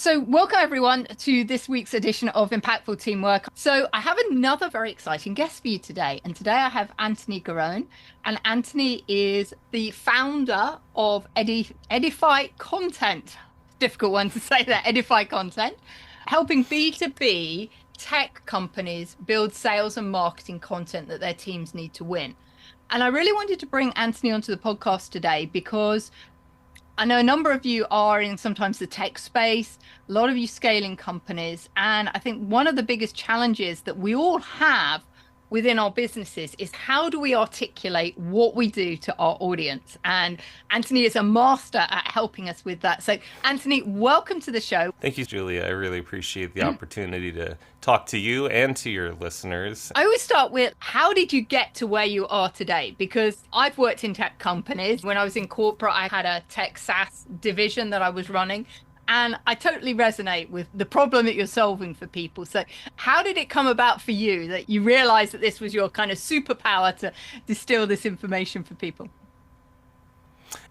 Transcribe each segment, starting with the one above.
So, welcome everyone to this week's edition of Impactful Teamwork. So, I have another very exciting guest for you today. And today I have Anthony Garone. And Anthony is the founder of Edify Content. Difficult one to say that, Edify Content, helping B2B tech companies build sales and marketing content that their teams need to win. And I really wanted to bring Anthony onto the podcast today because I know a number of you are in sometimes the tech space, a lot of you scaling companies. And I think one of the biggest challenges that we all have within our businesses is how do we articulate what we do to our audience? And Anthony is a master at helping us with that. So Anthony, welcome to the show. Thank you, Julia. I really appreciate the opportunity to talk to you and to your listeners. I always start with, how did you get to where you are today? Because I've worked in tech companies. When I was in corporate, I had a tech SaaS division that I was running. And I totally resonate with the problem that you're solving for people. So how did it come about for you that you realized that this was your kind of superpower to distill this information for people?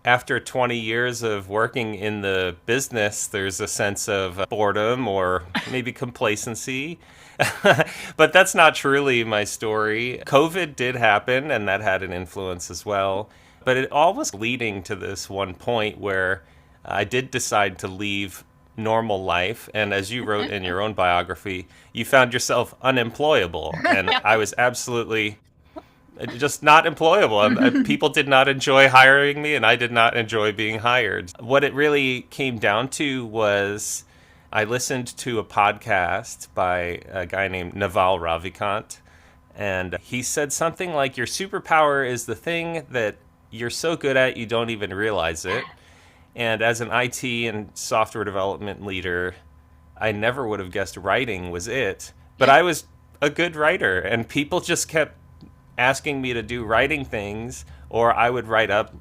After 20 years of working in the business, there's a sense of boredom or maybe complacency. But that's not truly my story. COVID did happen, and that had an influence as well. But it all was leading to this one point where I did decide to leave normal life. And as you wrote in your own biography, you found yourself unemployable. And I was absolutely just not employable. People did not enjoy hiring me, and I did not enjoy being hired. What it really came down to was I listened to a podcast by a guy named Naval Ravikant. And he said something like, your superpower is the thing that you're so good at you don't even realize it. And as an IT and software development leader, I never would have guessed writing was it. But I was a good writer, and people just kept asking me to do writing things, or I would write up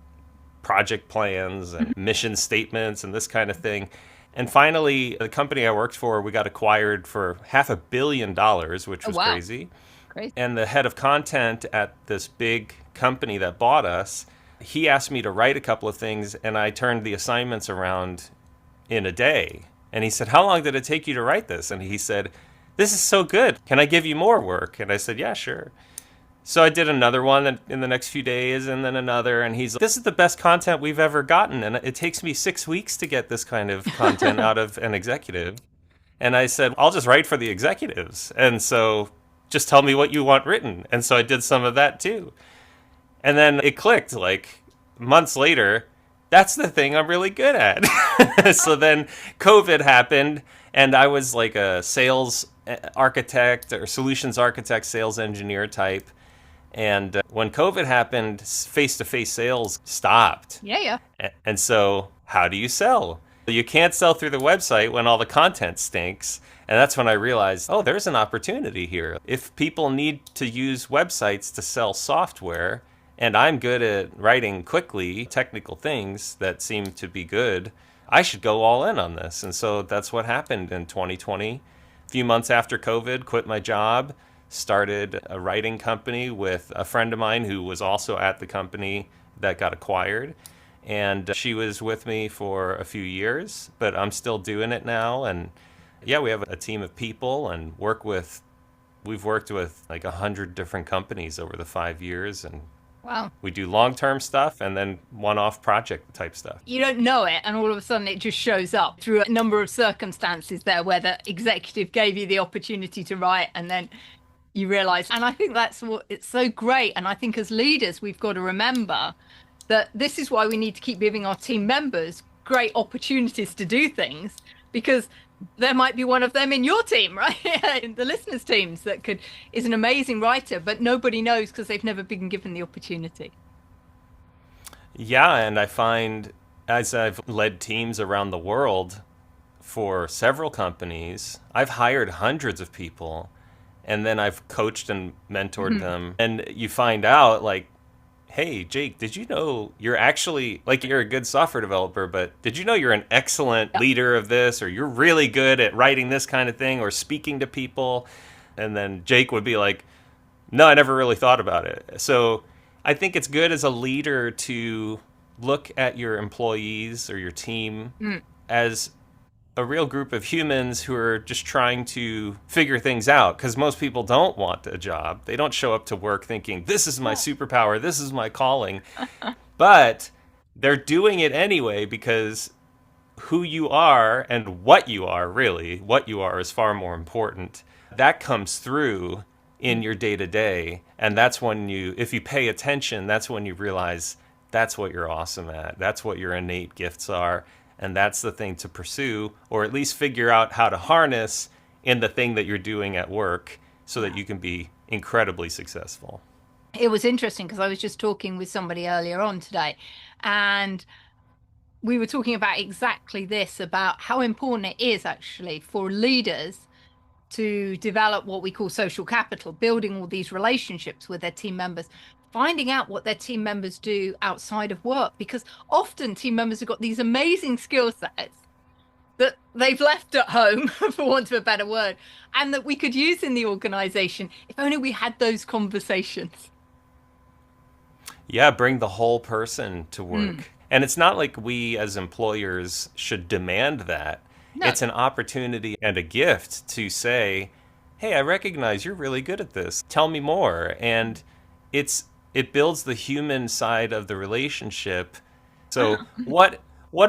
project plans and mission statements and this kind of thing. And finally, the company I worked for, we got acquired for $500 million, which was crazy. And the head of content at this big company that bought us, he asked me to write a couple of things, and I turned the assignments around in a day. And he said, how long did it take you to write this? And he said, this is so good. Can I give you more work? And I said, yeah, sure. So I did another one in the next few days, and then another. And he's like, this is the best content we've ever gotten. And it takes me 6 weeks to get this kind of content out of an executive. And I said, I'll just write for the executives. And so just tell me what you want written. And so I did some of that too. And then it clicked, like months later, that's the thing I'm really good at. So then COVID happened, and I was like a sales architect or solutions architect, sales engineer type. And when COVID happened, face-to-face sales stopped. Yeah. And so how do you sell? You can't sell through the website when all the content stinks. And that's when I realized, oh, there's an opportunity here. If people need to use websites to sell software, and I'm good at writing quickly technical things that seem to be good, I should go all in on this. And so that's what happened in 2020. A few months after COVID, quit my job, started a writing company with a friend of mine who was also at the company that got acquired. And she was with me for a few years, but I'm still doing it now. And yeah, we have a team of people and we've worked with like 100 different companies over the 5 years. And wow. We do long-term stuff and then one-off project type stuff. You don't know it, and all of a sudden it just shows up through a number of circumstances there where the executive gave you the opportunity to write, and then you realize. And I think that's what it's so great. And I think as leaders, we've got to remember that this is why we need to keep giving our team members great opportunities to do things, because there might be one of them in your team, right? In the listeners' teams that is an amazing writer, but nobody knows because they've never been given the opportunity. Yeah, and I find as I've led teams around the world for several companies, I've hired hundreds of people, and then I've coached and mentored them. And you find out, like, hey, Jake, did you know you're actually, like, you're a good software developer, but did you know you're an excellent leader of this, or you're really good at writing this kind of thing or speaking to people? And then Jake would be like, no, I never really thought about it. So I think it's good as a leader to look at your employees or your team as a real group of humans who are just trying to figure things out, because most people don't want a job. They don't show up to work thinking, this is my superpower, this is my calling. But they're doing it anyway because who you are and what you are, really, what you are is far more important. That comes through in your day to day. And that's when if you pay attention, that's when you realize that's what you're awesome at. That's what your innate gifts are. And that's the thing to pursue, or at least figure out how to harness in the thing that you're doing at work so that you can be incredibly successful. It was interesting because I was just talking with somebody earlier on today, and we were talking about exactly this, about how important it is actually for leaders to develop what we call social capital, building all these relationships with their team members, finding out what their team members do outside of work, because often team members have got these amazing skill sets that they've left at home, for want of a better word, and that we could use in the organization if only we had those conversations. Yeah, bring the whole person to work. And it's not like we as employers should demand that. No. It's an opportunity and a gift to say, hey, I recognize you're really good at this. Tell me more. And it builds the human side of the relationship. So what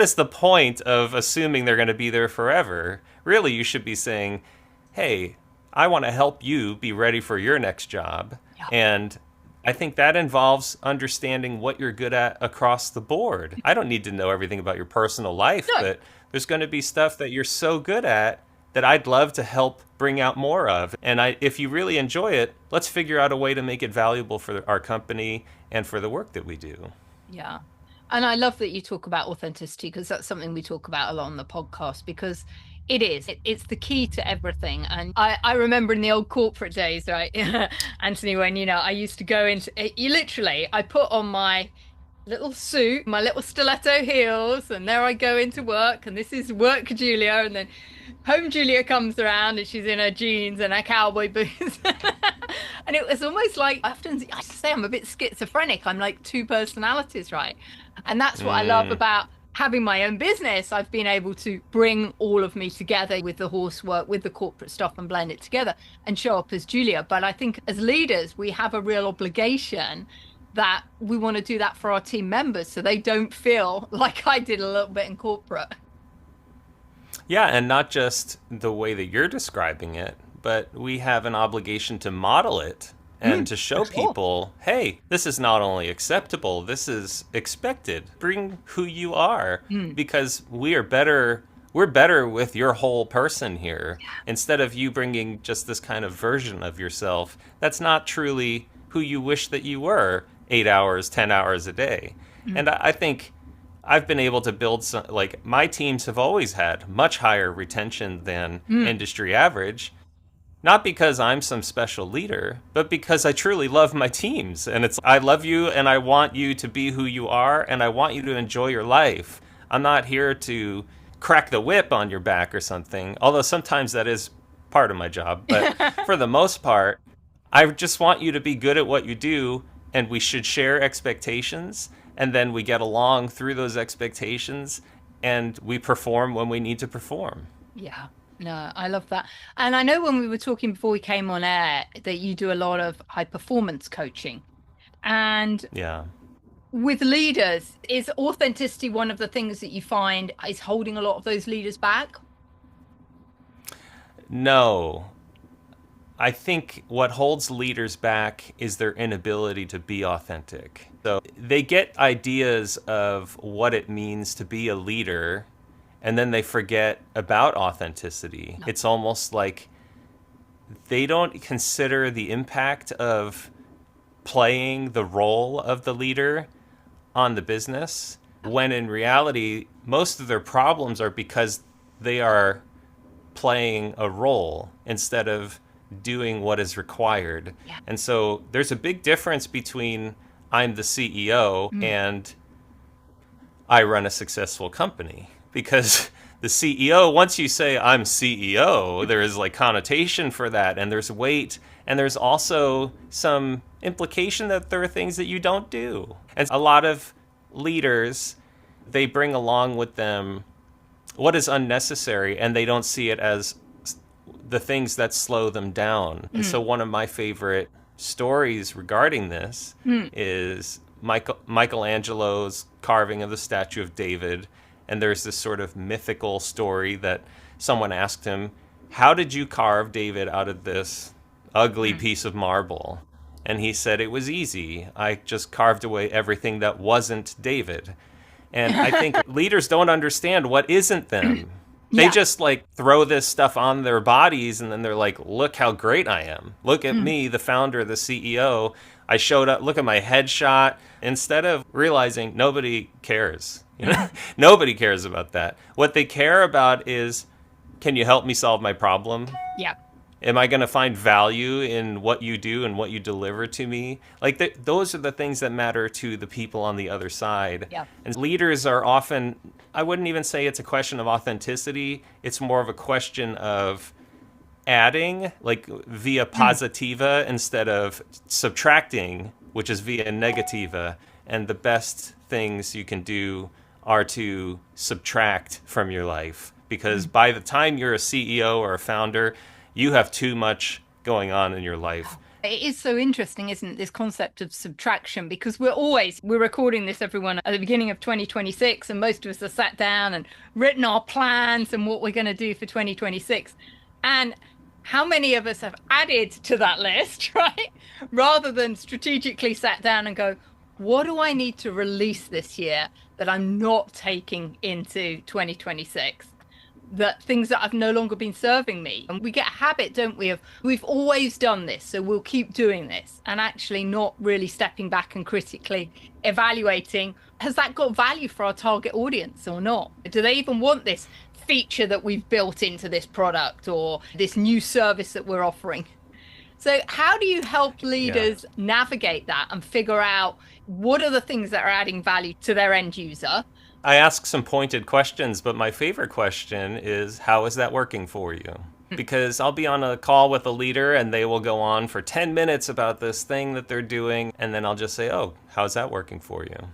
is the point of assuming they're going to be there forever? Really, you should be saying, hey, I want to help you be ready for your next job. Yeah. And I think that involves understanding what you're good at across the board. I don't need to know everything about your personal life, but there's going to be stuff that you're so good at that I'd love to help bring out more of. And if you really enjoy it, let's figure out a way to make it valuable for our company and for the work that we do. Yeah. And I love that you talk about authenticity, because that's something we talk about a lot on the podcast, because it's the key to everything. And I remember in the old corporate days, right, Anthony, when, I used to go into, I put on my little suit, my little stiletto heels, and there I go into work, and this is work Julia, and then home Julia comes around and she's in her jeans and her cowboy boots. And it was almost like, I say I'm a bit schizophrenic. I'm like two personalities, right? And that's what I love about having my own business. I've been able to bring all of me together with the horse work, with the corporate stuff, and blend it together and show up as Julia. But I think as leaders, we have a real obligation that we want to do that for our team members, so they don't feel like I did a little bit in corporate. Yeah, and not just the way that you're describing it, but we have an obligation to model it and to show people, hey, this is not only acceptable, this is expected. Bring who you are, because we're better with your whole person here. Yeah. Instead of you bringing just this kind of version of yourself that's not truly who you wish that you were 8 hours, 10 hours a day. And I think I've been able to build some, like, my teams have always had much higher retention than industry average. Not because I'm some special leader, but because I truly love my teams. And I love you, and I want you to be who you are, and I want you to enjoy your life. I'm not here to crack the whip on your back or something, although sometimes that is part of my job. But for the most part, I just want you to be good at what you do, and we should share expectations, and then we get along through those expectations, and we perform when we need to perform. Yeah. No, I love that. And I know when we were talking before we came on air that you do a lot of high performance coaching. And with leaders, is authenticity one of the things that you find is holding a lot of those leaders back? No. I think what holds leaders back is their inability to be authentic. So they get ideas of what it means to be a leader, and then they forget about authenticity. No. It's almost like they don't consider the impact of playing the role of the leader on the business, when in reality, most of their problems are because they are playing a role instead of doing what is required. Yeah. And so there's a big difference between I'm the CEO and I run a successful company. Because the CEO, once you say I'm CEO, there is like connotation for that, and there's weight, and there's also some implication that there are things that you don't do. And a lot of leaders, they bring along with them what is unnecessary, and they don't see it as the things that slow them down. And so one of my favorite stories regarding this is Michelangelo's carving of the statue of David. And there's this sort of mythical story that someone asked him, how did you carve David out of this ugly piece of marble? And he said, it was easy. I just carved away everything that wasn't David. And I think leaders don't understand what isn't them. They just like throw this stuff on their bodies and then they're like, look how great I am. Look at me, the founder, the CEO. I showed up, look at my headshot. Instead of realizing nobody cares. You know? Nobody cares about that. What they care about is, can you help me solve my problem? Yeah. Am I going to find value in what you do and what you deliver to me? Like those are the things that matter to the people on the other side. Yeah. And leaders are often, I wouldn't even say it's a question of authenticity. It's more of a question of adding, like via positiva instead of subtracting, which is via negativa. And the best things you can do are to subtract from your life. Because by the time you're a CEO or a founder, you have too much going on in your life. It is so interesting, isn't it, this concept of subtraction? Because we're recording this, everyone, at the beginning of 2026, and most of us have sat down and written our plans and what we're going to do for 2026. And how many of us have added to that list, right? Rather than strategically sat down and go, what do I need to release this year that I'm not taking into 2026? That things that have no longer been serving me. And we get a habit, don't we, of we've always done this, so we'll keep doing this, and actually not really stepping back and critically evaluating, has that got value for our target audience or not? Do they even want this feature that we've built into this product or this new service that we're offering? So how do you help leaders navigate that and figure out what are the things that are adding value to their end user? I ask some pointed questions, but my favorite question is, how is that working for you? Because I'll be on a call with a leader and they will go on for 10 minutes about this thing that they're doing. And then I'll just say, oh, how's that working for you?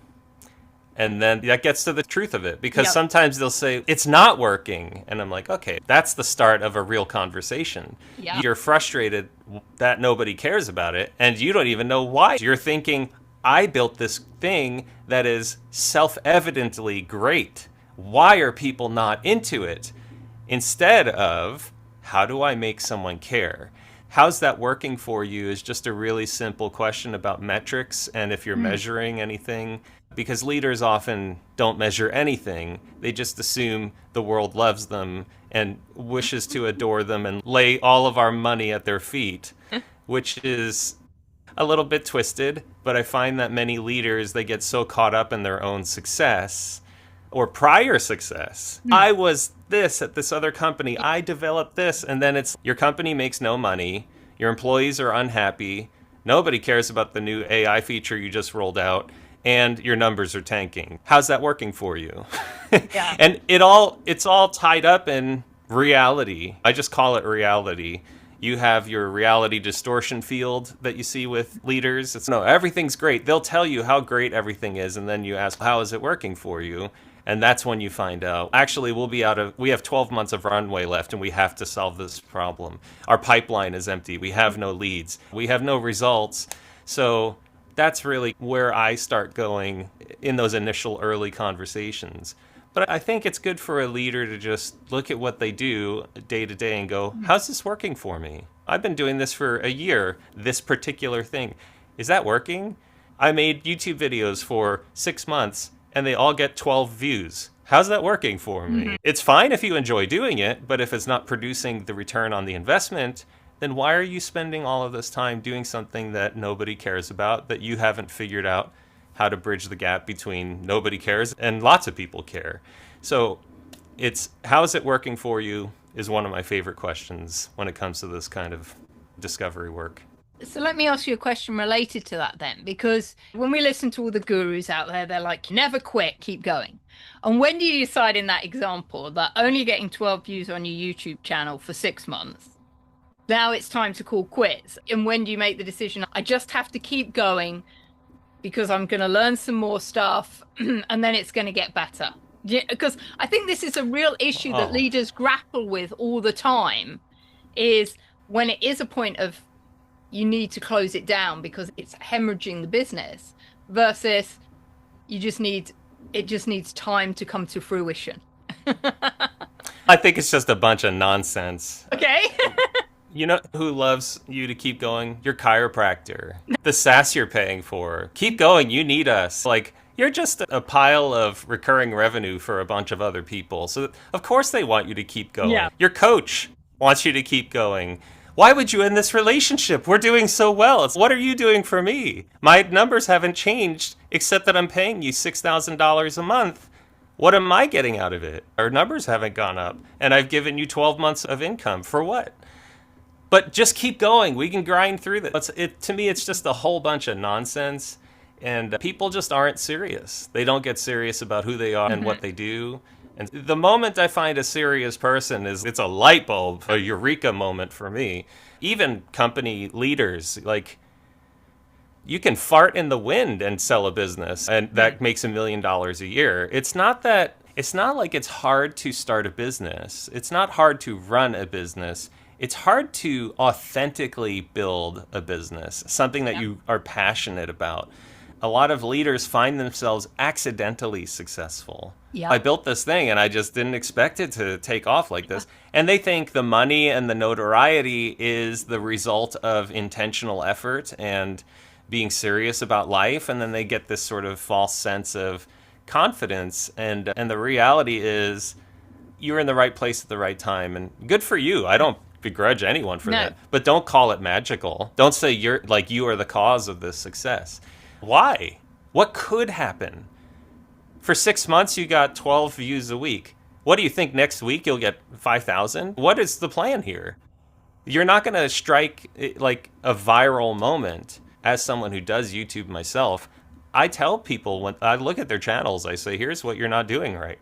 And then that gets to the truth of it, because sometimes they'll say, it's not working. And I'm like, okay, that's the start of a real conversation. Yeah. You're frustrated that nobody cares about it, and you don't even know why. You're thinking, I built this thing that is self-evidently great. Why are people not into it? Instead of, how do I make someone care? How's that working for you is just a really simple question about metrics and if you're measuring anything. Because leaders often don't measure anything. They just assume the world loves them and wishes to adore them and lay all of our money at their feet, which is a little bit twisted, but I find that many leaders, they get so caught up in their own success or prior success. I was this at this other company, I developed this, and then it's your company makes no money, your employees are unhappy, nobody cares about the new AI feature you just rolled out, and your numbers are tanking. How's that working for you? And it's all tied up in reality. I just call it reality. You have your reality distortion field that you see with leaders. It's no, everything's great. They'll tell you how great everything is, and then you ask, how is it working for you? And that's when you find out, actually, we have 12 months of runway left, and we have to solve this problem. Our pipeline is empty. We have no leads. We have no results. So that's really where I start going in those initial early conversations. But I think it's good for a leader to just look at what they do day to day and go, how's this working for me? I've been doing this for a year, this particular thing. Is that working? I made YouTube videos for 6 months and they all get 12 views. How's that working for me? It's fine if you enjoy doing it, but if it's not producing the return on the investment, then why are you spending all of this time doing something that nobody cares about, that you haven't figured out how to bridge the gap between nobody cares and lots of people care? So it's, how is it working for you is one of my favorite questions when it comes to this kind of discovery work. So let me ask you a question related to that then, because when we listen to all the gurus out there, they're like, never quit, keep going. And when do you decide in that example that only getting 12 views on your YouTube channel for 6 months, now it's time to call quits? And when do you make the decision, I just have to keep going because I'm going to learn some more stuff and then it's going to get better? Because I think this is a real issue that Oh, leaders grapple with all the time, is when it is a point of you need to close it down because it's hemorrhaging the business versus you just need it just needs time to come to fruition. I think it's just a bunch of nonsense. Okay. You know who loves you to keep going? Your chiropractor. The SaaS you're paying for. Keep going. You need us. Like, you're just a pile of recurring revenue for a bunch of other people. So, of course, they want you to keep Yeah. going. Your coach wants you to keep going. Why would you end this relationship? We're doing so well. What are you doing for me? My numbers haven't changed except that I'm paying you $6,000 a month. What am I getting out of it? Our numbers haven't gone up, and I've given you 12 months of income. For what? But just keep going. We can grind through this. To me, it's just a whole bunch of nonsense. And people just aren't serious. They don't get serious about who they are and what they do. And the moment I find a serious person it's a light bulb, a eureka moment for me. Even company leaders, like, you can fart in the wind and sell a business, and that makes $1 million a year. It's not like it's hard to start a business. It's not hard to run a business. It's hard to authentically build a business, something that you are passionate about. A lot of leaders find themselves accidentally successful. Yeah. I built this thing and I just didn't expect it to take off like this. And they think the money and the notoriety is the result of intentional effort and being serious about life. And then they get this sort of false sense of confidence. And the reality is you're in the right place at the right time. And good for you. I don't begrudge anyone for that. But don't call it magical. Don't say you are the cause of this success. Why? What could happen? For 6 months, you got 12 views a week. What do you think next week you'll get 5,000? What is the plan here? You're not going to strike like a viral moment. As someone who does YouTube myself, I tell people when I look at their channels, I say, here's what you're not doing right.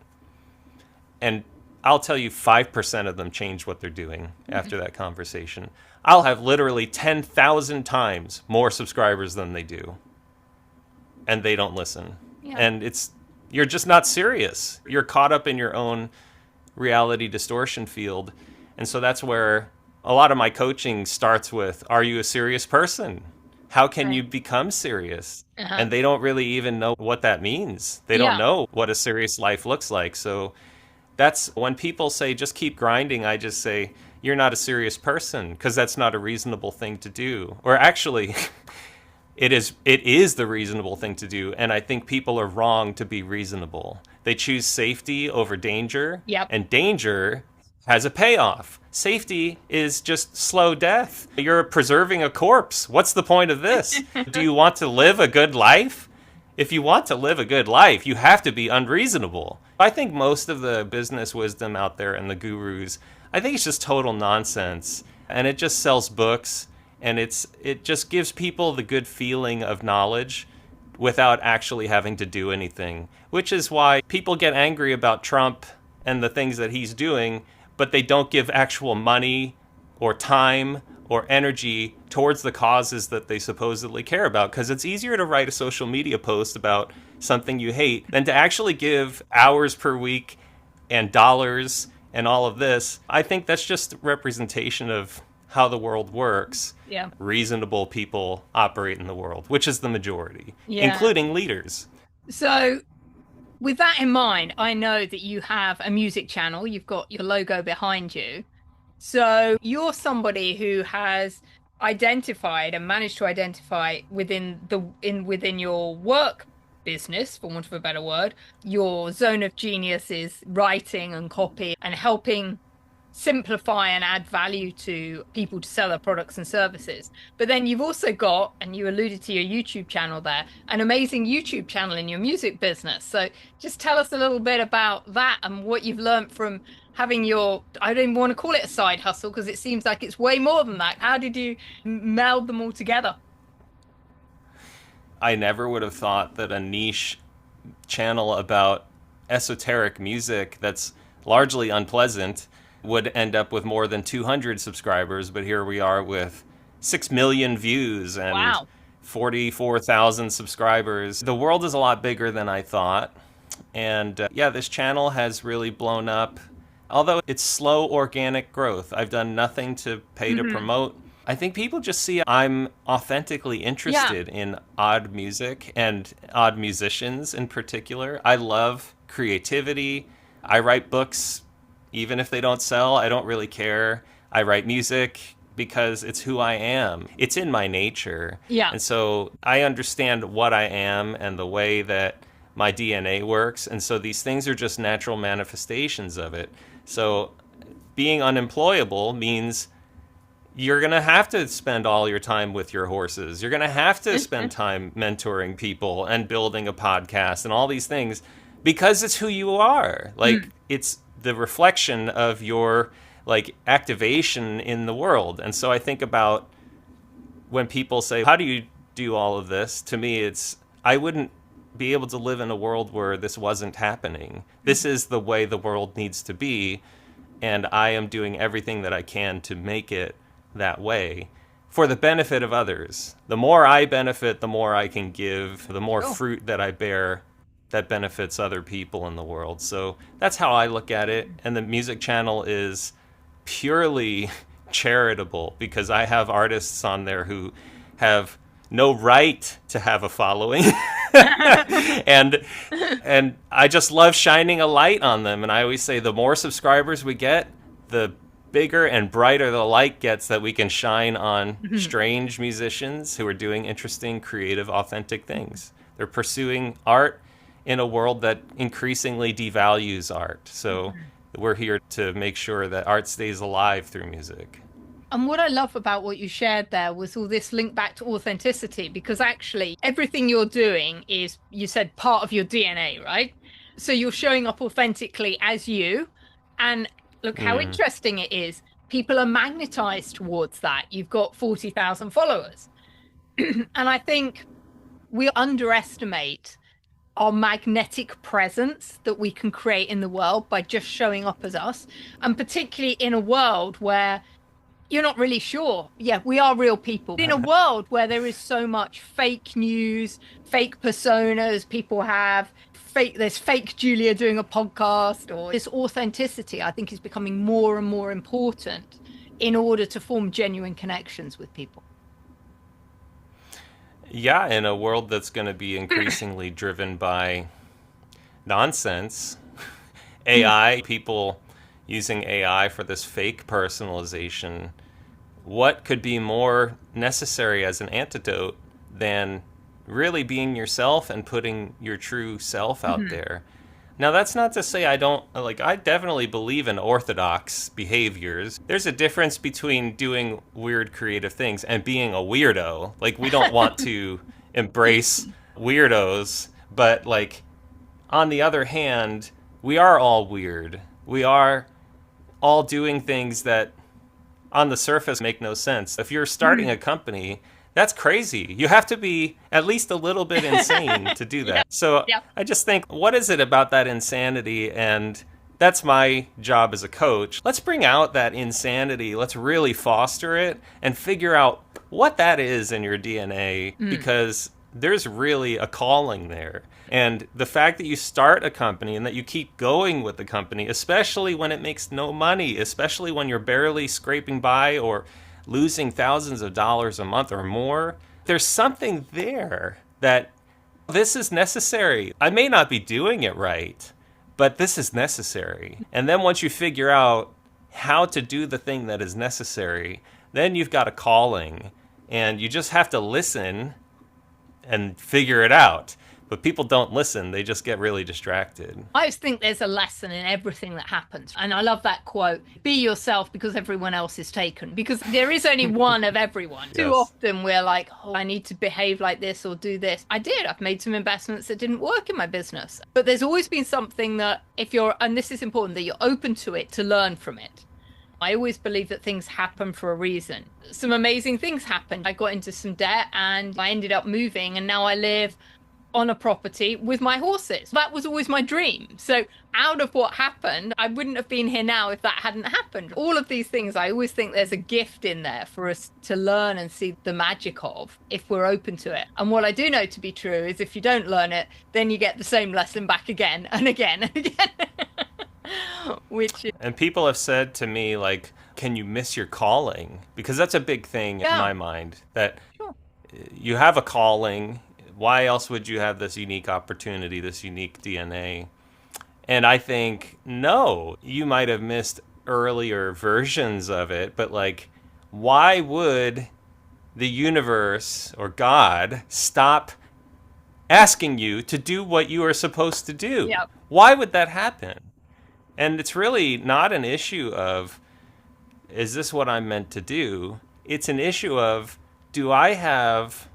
And I'll tell you 5% of them change what they're doing after that conversation. I'll have literally 10,000 times more subscribers than they do. And they don't listen. Yeah. And you're just not serious. You're caught up in your own reality distortion field. And so that's where a lot of my coaching starts with, are you a serious person? How can you become serious? And they don't really even know what that means. They don't know what a serious life looks like. So that's when people say, just keep grinding, I just say, you're not a serious person, because that's not a reasonable thing to do. Or actually, it is the reasonable thing to do. And I think people are wrong to be reasonable. They choose safety over danger. Yep. And danger has a payoff. Safety is just slow death. You're preserving a corpse. What's the point of this? Do you want to live a good life? If you want to live a good life, you have to be unreasonable. I think most of the business wisdom out there and the gurus, I think it's just total nonsense. And it just sells books, and it just gives people the good feeling of knowledge without actually having to do anything, which is why people get angry about Trump and the things that he's doing, but they don't give actual money or time or energy towards the causes that they supposedly care about. Because it's easier to write a social media post about something you hate than to actually give hours per week and dollars and all of this. I think that's just representation of how the world works. Yeah. Reasonable people operate in the world, which is the majority, Yeah. including leaders. So with that in mind, I know that you have a music channel. You've got your logo behind you. So you're somebody who has identified and managed to identify within your work business, for want of a better word, your zone of genius is writing and copy and helping simplify and add value to people to sell their products and services. But then you've also got, and you alluded to your YouTube channel there, an amazing YouTube channel in your music business. So just tell us a little bit about that and what you've learned from having I don't even want to call it a side hustle, because it seems like it's way more than that. How did you meld them all together? I never would have thought that a niche channel about esoteric music that's largely unpleasant would end up with more than 200 subscribers, but here we are with 6 million views and 44,000 subscribers. The world is a lot bigger than I thought. And yeah, this channel has really blown up. Although it's slow organic growth. I've done nothing to pay to promote. I think people just see I'm authentically interested in odd music and odd musicians in particular. I love creativity. I write books even if they don't sell. I don't really care. I write music because it's who I am. It's in my nature. Yeah. And so I understand what I am and the way that my DNA works. And so these things are just natural manifestations of it. So being unemployable means you're going to have to spend all your time with your horses. You're going to have to spend time mentoring people and building a podcast and all these things because it's who you are. Like it's the reflection of your like activation in the world. And so I think about when people say, how do you do all of this? To me, it's, I wouldn't be able to live in a world where this wasn't happening. This is the way the world needs to be. And I am doing everything that I can to make it that way for the benefit of others. The more I benefit, the more I can give, the more fruit that I bear that benefits other people in the world. So that's how I look at it. And the music channel is purely charitable because I have artists on there who have no right to have a following. and I just love shining a light on them. And I always say the more subscribers we get, the bigger and brighter the light gets that we can shine on strange musicians who are doing interesting, creative, authentic things. They're pursuing art in a world that increasingly devalues art. So we're here to make sure that art stays alive through music. And what I love about what you shared there was all this link back to authenticity, because actually everything you're doing is, you said, part of your DNA, right? So you're showing up authentically as you. And look how interesting it is. People are magnetized towards that. You've got 40,000 followers. And I think we underestimate our magnetic presence that we can create in the world by just showing up as us. And particularly in a world where you're not really sure. Yeah, we are real people. In a world where there is so much fake news, fake personas, people have there's fake Julia doing a podcast, or this authenticity, I think, is becoming more and more important in order to form genuine connections with people. Yeah, in a world that's going to be increasingly driven by nonsense, AI, people using AI for this fake personalization, what could be more necessary as an antidote than really being yourself and putting your true self out there? Now, that's not to say I definitely believe in orthodox behaviors. There's a difference between doing weird creative things and being a weirdo. Like, we don't want to embrace weirdos, but like, on the other hand, we are all weird. We are all doing things that on the surface make no sense. If you're starting a company, that's crazy. You have to be at least a little bit insane to do that. So I just think, what is it about that insanity? And that's my job as a coach. Let's bring out that insanity. Let's really foster it and figure out what that is in your DNA, because there's really a calling there. And the fact that you start a company and that you keep going with the company, especially when it makes no money, especially when you're barely scraping by or losing thousands of dollars a month or more, there's something there that this is necessary. I may not be doing it right, but this is necessary. And then once you figure out how to do the thing that is necessary, then you've got a calling, and you just have to listen and figure it out. But people don't listen. They just get really distracted. I just think there's a lesson in everything that happens. And I love that quote, be yourself because everyone else is taken. Because there is only one of everyone. Too often we're like, oh, I need to behave like this or do this. I did. I've made some investments that didn't work in my business. But there's always been something that if you're, and this is important, that you're open to it, to learn from it. I always believe that things happen for a reason. Some amazing things happened. I got into some debt and I ended up moving, and now I live on a property with my horses. That was always my dream. So out of what happened, I wouldn't have been here now if that hadn't happened. All of these things, I always think there's a gift in there for us to learn and see the magic of if we're open to it. And what I do know to be true is if you don't learn it, then you get the same lesson back again and again and again. And people have said to me, like, can you miss your calling? Because that's a big thing in my mind, that you have a calling. Why else would you have this unique opportunity, this unique DNA? And I think, no, you might have missed earlier versions of it, but like, why would the universe or God stop asking you to do what you are supposed to do? Yep. Why would that happen? And it's really not an issue of, is this what I'm meant to do? It's an issue of, have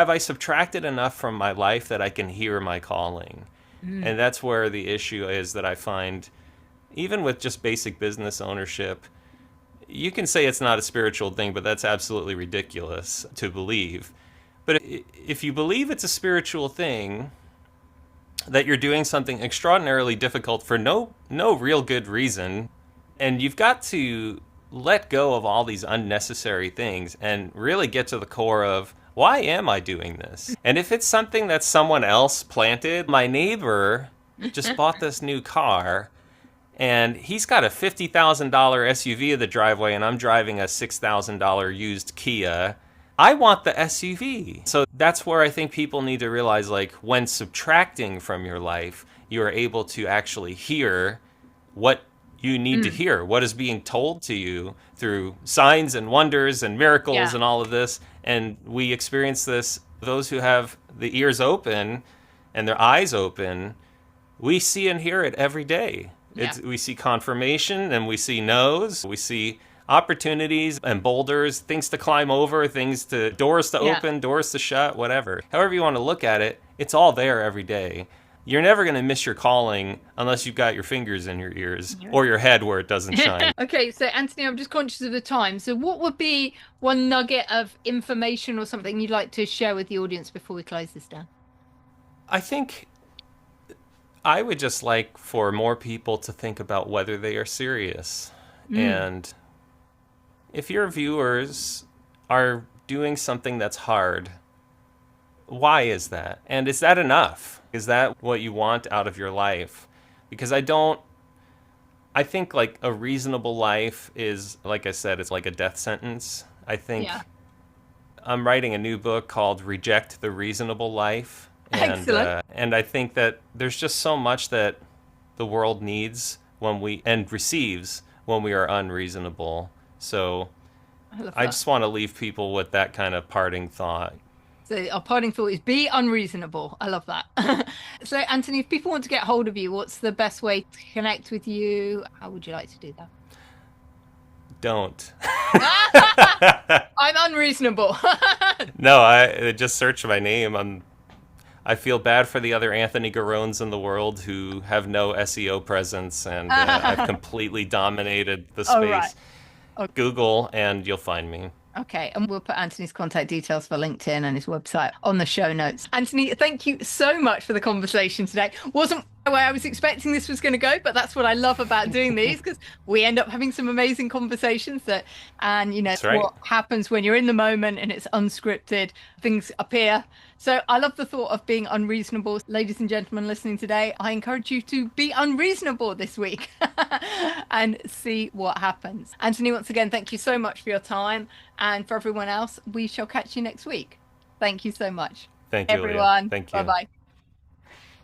I subtracted enough from my life that I can hear my calling? And that's where the issue is that I find, even with just basic business ownership, you can say it's not a spiritual thing, but that's absolutely ridiculous to believe. But if you believe it's a spiritual thing, that you're doing something extraordinarily difficult for no real good reason, and you've got to let go of all these unnecessary things and really get to the core of, why am I doing this? And if it's something that someone else planted, my neighbor just bought this new car, and he's got a $50,000 SUV in the driveway, and I'm driving a $6,000 used Kia. I want the SUV. So that's where I think people need to realize, like, when subtracting from your life, you are able to actually hear what you need to hear, what is being told to you through signs and wonders and miracles and all of this. And we experience this, those who have the ears open and their eyes open, we see and hear it every day. We see confirmation, and we see no's, we see opportunities and boulders, things to climb over, doors to open, doors to shut, whatever. However you want to look at it, it's all there every day. You're never going to miss your calling unless you've got your fingers in your ears or your head where it doesn't shine. Okay, so Anthony, I'm just conscious of the time. So what would be one nugget of information or something you'd like to share with the audience before we close this down? I think I would just like for more people to think about whether they are serious. And if your viewers are doing something that's hard, why is that? And is that enough? Is that what you want out of your life? Because I think like a reasonable life is, like I said, it's like a death sentence. I think I'm writing a new book called Reject the Reasonable Life. Excellent. And I think that there's just so much that the world needs and receives when we are unreasonable. So I just want to leave people with that kind of parting thought. So our parting thought is be unreasonable. I love that. So Anthony, if people want to get hold of you, what's the best way to connect with you? How would you like to do that? Don't. I'm unreasonable. No, I just search my name. I feel bad for the other Anthony Garones in the world who have no SEO presence, and I've completely dominated the space. Oh, right. Okay. Google, and you'll find me. Okay, and we'll put Anthony's contact details for LinkedIn and his website on the show notes. Anthony, thank you so much for the conversation today. Wasn't the way I was expecting this was going to go, but that's what I love about doing these, because we end up having some amazing conversations and you know, what happens when you're in the moment and it's unscripted, things appear. So I love the thought of being unreasonable. Ladies and gentlemen listening today, I encourage you to be unreasonable this week and see what happens. Anthony, once again, thank you so much for your time. And for everyone else, we shall catch you next week. Thank you so much. Thank you, everyone. Leah. Thank you. Bye-bye.